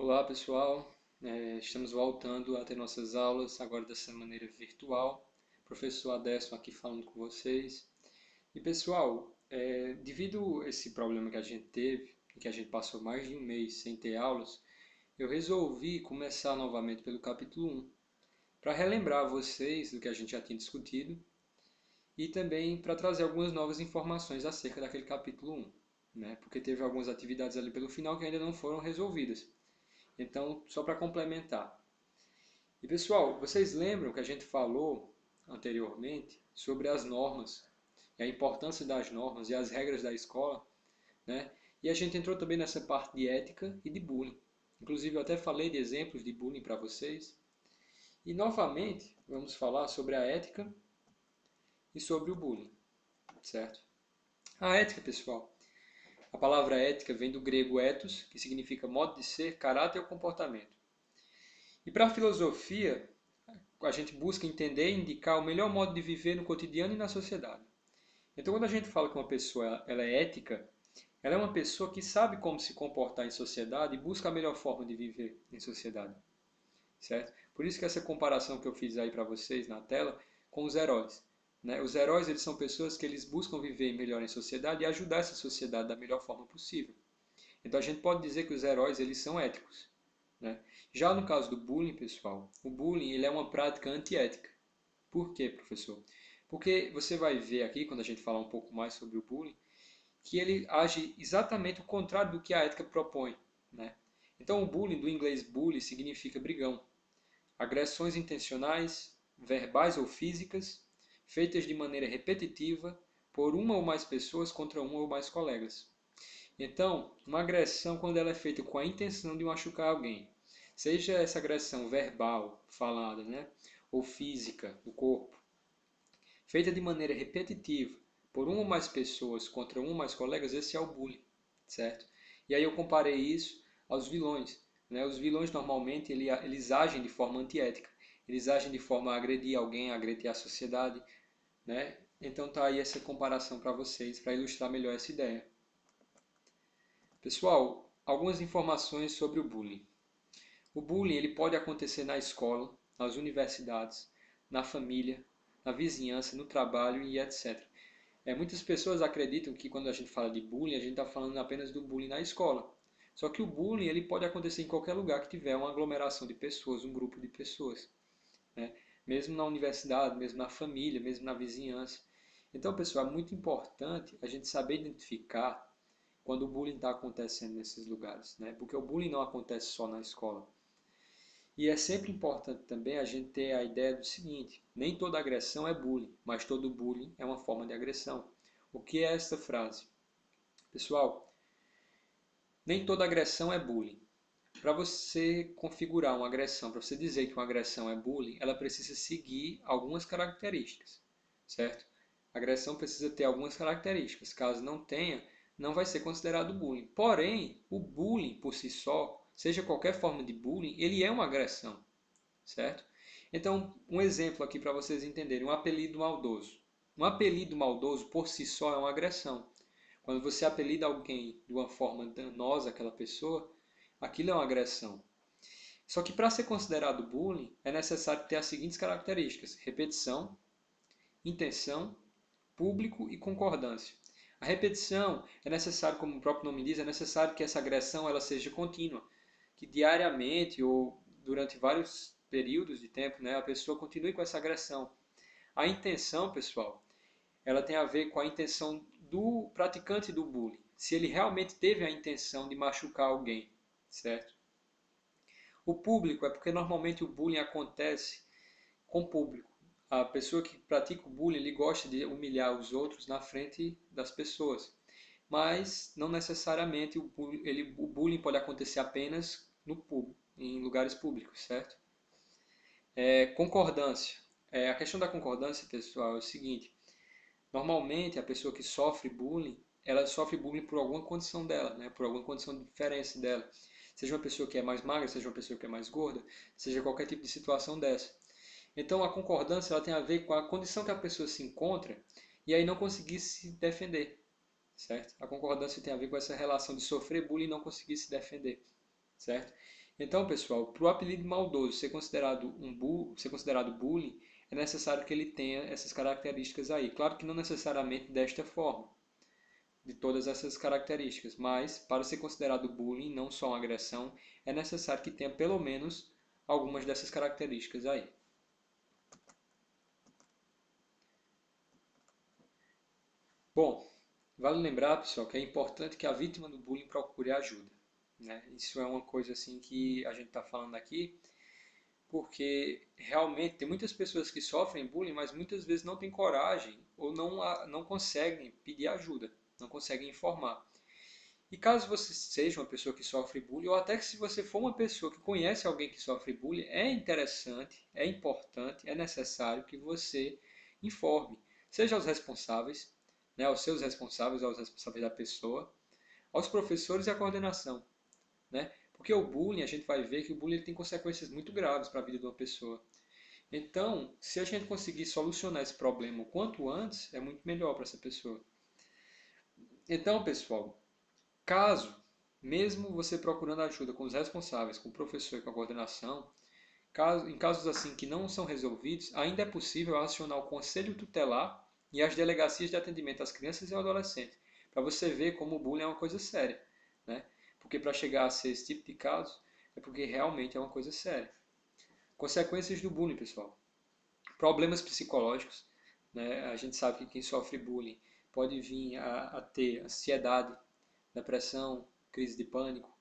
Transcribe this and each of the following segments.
Olá pessoal, estamos voltando a ter nossas aulas agora dessa maneira virtual. Professor Aderson aqui falando com vocês. E pessoal, devido a esse problema que a gente teve, que a gente passou mais de um mês sem ter aulas, eu resolvi começar novamente pelo capítulo 1, para relembrar vocês do que a gente já tinha discutido e também para trazer algumas novas informações acerca daquele capítulo 1, né? Porque teve algumas atividades ali pelo final que ainda não foram resolvidas. Então, só para complementar. E pessoal, vocês lembram que a gente falou anteriormente sobre as normas e a importância das normas e as regras da escola, né? E a gente entrou também nessa parte de ética e de bullying. Inclusive, eu até falei de exemplos de bullying para vocês. E novamente, vamos falar sobre a ética e sobre o bullying, certo? A ética, pessoal. A palavra ética vem do grego ethos, que significa modo de ser, caráter ou comportamento. E para a filosofia, a gente busca entender e indicar o melhor modo de viver no cotidiano e na sociedade. Então, quando a gente fala que uma pessoa ela é ética, ela é uma pessoa que sabe como se comportar em sociedade e busca a melhor forma de viver em sociedade, certo? Por isso que essa comparação que eu fiz aí para vocês na tela com os heróis, né? Os heróis eles são pessoas que eles buscam viver melhor em sociedade e ajudar essa sociedade da melhor forma possível. Então a gente pode dizer que os heróis eles são éticos, né? Já no caso do bullying, pessoal, o bullying ele é uma prática antiética. Por quê, professor? Porque você vai ver aqui, quando a gente falar um pouco mais sobre o bullying, que ele age exatamente o contrário do que a ética propõe, né? Então, o bullying, do inglês bully, significa brigão. Agressões intencionais, verbais ou físicas, feitas de maneira repetitiva por uma ou mais pessoas contra um ou mais colegas. Então, uma agressão, quando ela é feita com a intenção de machucar alguém, seja essa agressão verbal, falada, né? Ou física, do corpo, feita de maneira repetitiva por uma ou mais pessoas contra um ou mais colegas, esse é o bullying, certo? E aí eu comparei isso aos vilões, né? Os vilões normalmente eles agem de forma antiética, eles agem de forma a agredir alguém, a agredir a sociedade, né? Então tá aí essa comparação para vocês, para ilustrar melhor essa ideia. Pessoal, algumas informações sobre o bullying. O bullying ele pode acontecer na escola, nas universidades, na família, na vizinhança, no trabalho e etc. Muitas pessoas acreditam que quando a gente fala de bullying, a gente está falando apenas do bullying na escola. Só que o bullying ele pode acontecer em qualquer lugar que tiver uma aglomeração de pessoas, um grupo de pessoas, né? Mesmo na universidade, mesmo na família, mesmo na vizinhança. Então, pessoal, é muito importante a gente saber identificar quando o bullying está acontecendo nesses lugares, né? Porque o bullying não acontece só na escola. E é sempre importante também a gente ter a ideia do seguinte: nem toda agressão é bullying, mas todo bullying é uma forma de agressão. O que é esta frase? Pessoal, nem toda agressão é bullying. Para você configurar uma agressão, para você dizer que uma agressão é bullying, ela precisa seguir algumas características, certo? A agressão precisa ter algumas características. Caso não tenha, não vai ser considerado bullying. Porém, o bullying por si só, seja qualquer forma de bullying, ele é uma agressão, certo? Então, um exemplo aqui para vocês entenderem, um apelido maldoso. Um apelido maldoso por si só é uma agressão. Quando você apelida alguém de uma forma danosa àquela pessoa, aquilo é uma agressão. Só que para ser considerado bullying, é necessário ter as seguintes características: repetição, intenção, público e concordância. A repetição é necessário, como o próprio nome diz, é necessário que essa agressão ela seja contínua, que diariamente ou durante vários períodos de tempo, né, a pessoa continue com essa agressão. A intenção, pessoal, ela tem a ver com a intenção do praticante do bullying, se ele realmente teve a intenção de machucar alguém, certo? O público é porque normalmente o bullying acontece com o público. A pessoa que pratica o bullying, ele gosta de humilhar os outros na frente das pessoas. Mas não necessariamente o bullying pode acontecer apenas no público, em lugares públicos, certo? Concordância. A questão da concordância, pessoal, é o seguinte: normalmente a pessoa que sofre bullying, ela sofre bullying por alguma condição dela, né? Por alguma condição de diferença dela. Seja uma pessoa que é mais magra, seja uma pessoa que é mais gorda, seja qualquer tipo de situação dessa. Então a concordância ela tem a ver com a condição que a pessoa se encontra e aí não conseguir se defender, certo? A concordância tem a ver com essa relação de sofrer bullying e não conseguir se defender. certo? Então, pessoal, para o apelido maldoso ser considerado bullying, é necessário que ele tenha essas características aí. Claro que não necessariamente desta forma, de todas essas características, mas para ser considerado bullying, não só uma agressão, é necessário que tenha pelo menos algumas dessas características aí. Bom, vale lembrar, pessoal, que é importante que a vítima do bullying procure ajuda, né? Isso é uma coisa assim que a gente está falando aqui, porque realmente tem muitas pessoas que sofrem bullying, mas muitas vezes não têm coragem ou não conseguem pedir ajuda, não conseguem informar. E caso você seja uma pessoa que sofre bullying, ou até que se você for uma pessoa que conhece alguém que sofre bullying, é interessante, é importante, é necessário que você informe, seja aos responsáveis, né, aos seus responsáveis, aos responsáveis da pessoa, aos professores e à coordenação, né? Porque o bullying, a gente vai ver que o bullying tem consequências muito graves para a vida de uma pessoa. Então, se a gente conseguir solucionar esse problema o quanto antes, é muito melhor para essa pessoa. Então, pessoal, caso, mesmo você procurando ajuda com os responsáveis, com o professor e com a coordenação, em casos assim que não são resolvidos, ainda é possível acionar o conselho tutelar e as delegacias de atendimento às crianças e adolescentes, para você ver como o bullying é uma coisa séria, né? Porque para chegar a ser esse tipo de caso, é porque realmente é uma coisa séria. Consequências do bullying, pessoal. Problemas psicológicos, né? A gente sabe que quem sofre bullying pode vir a ter ansiedade, depressão, crise de pânico.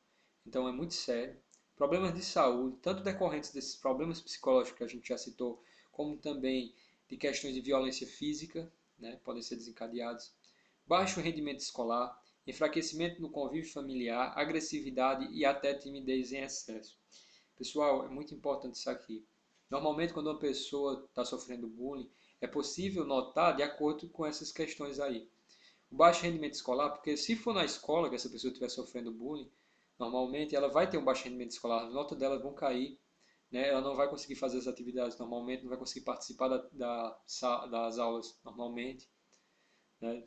Então é muito sério. Problemas de saúde, tanto decorrentes desses problemas psicológicos que a gente já citou, como também de questões de violência física, né, podem ser desencadeados. Baixo rendimento escolar, enfraquecimento no convívio familiar, agressividade e até timidez em excesso. Pessoal, é muito importante isso aqui. Normalmente, quando uma pessoa está sofrendo bullying, é possível notar de acordo com essas questões aí. O baixo rendimento escolar, porque se for na escola que essa pessoa estiver sofrendo bullying, normalmente ela vai ter um baixo rendimento escolar, as notas dela vão cair, né? Ela não vai conseguir fazer as atividades normalmente, não vai conseguir participar das aulas normalmente, né?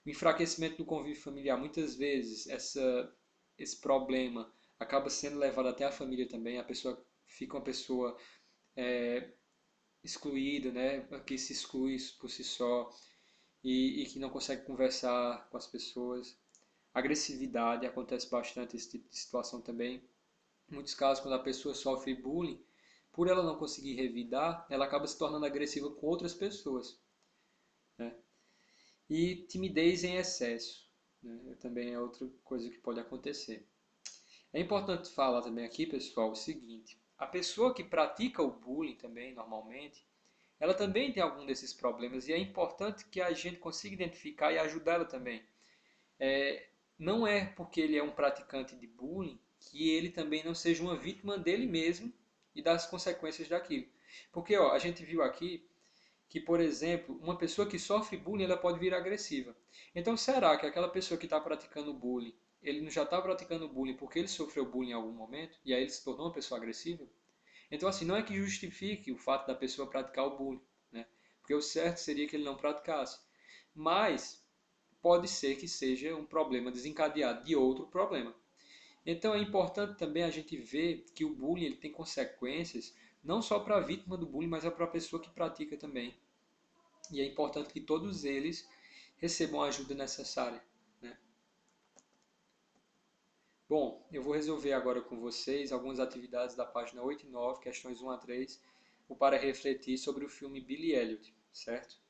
O enfraquecimento do convívio familiar, muitas vezes esse problema acaba sendo levado até a família também, a pessoa fica uma pessoa é, excluída, né? Que se exclui por si só e que não consegue conversar com as pessoas. Agressividade, acontece bastante esse tipo de situação também. Em muitos casos, quando a pessoa sofre bullying, por ela não conseguir revidar, ela acaba se tornando agressiva com outras pessoas, né? E timidez em excesso, né? Também é outra coisa que pode acontecer. É importante falar também aqui, pessoal, o seguinte: a pessoa que pratica o bullying também, normalmente, ela também tem algum desses problemas e é importante que a gente consiga identificar e ajudar ela também. É, não é porque ele é um praticante de bullying que ele também não seja uma vítima dele mesmo e das consequências daquilo. Porque ó, a gente viu aqui que, por exemplo, uma pessoa que sofre bullying ela pode vir agressiva. Então, será que aquela pessoa que está praticando bullying, ele já está praticando bullying porque ele sofreu bullying em algum momento e aí ele se tornou uma pessoa agressiva? Então, assim, não é que justifique o fato da pessoa praticar o bullying, né? Porque o certo seria que ele não praticasse. Mas pode ser que seja um problema desencadeado de outro problema. Então é importante também a gente ver que o bullying ele tem consequências não só para a vítima do bullying, mas para a pessoa que pratica também. E é importante que todos eles recebam a ajuda necessária, né? Bom, eu vou resolver agora com vocês algumas atividades da página 8 e 9, questões 1 a 3, para refletir sobre o filme Billy Elliot, certo?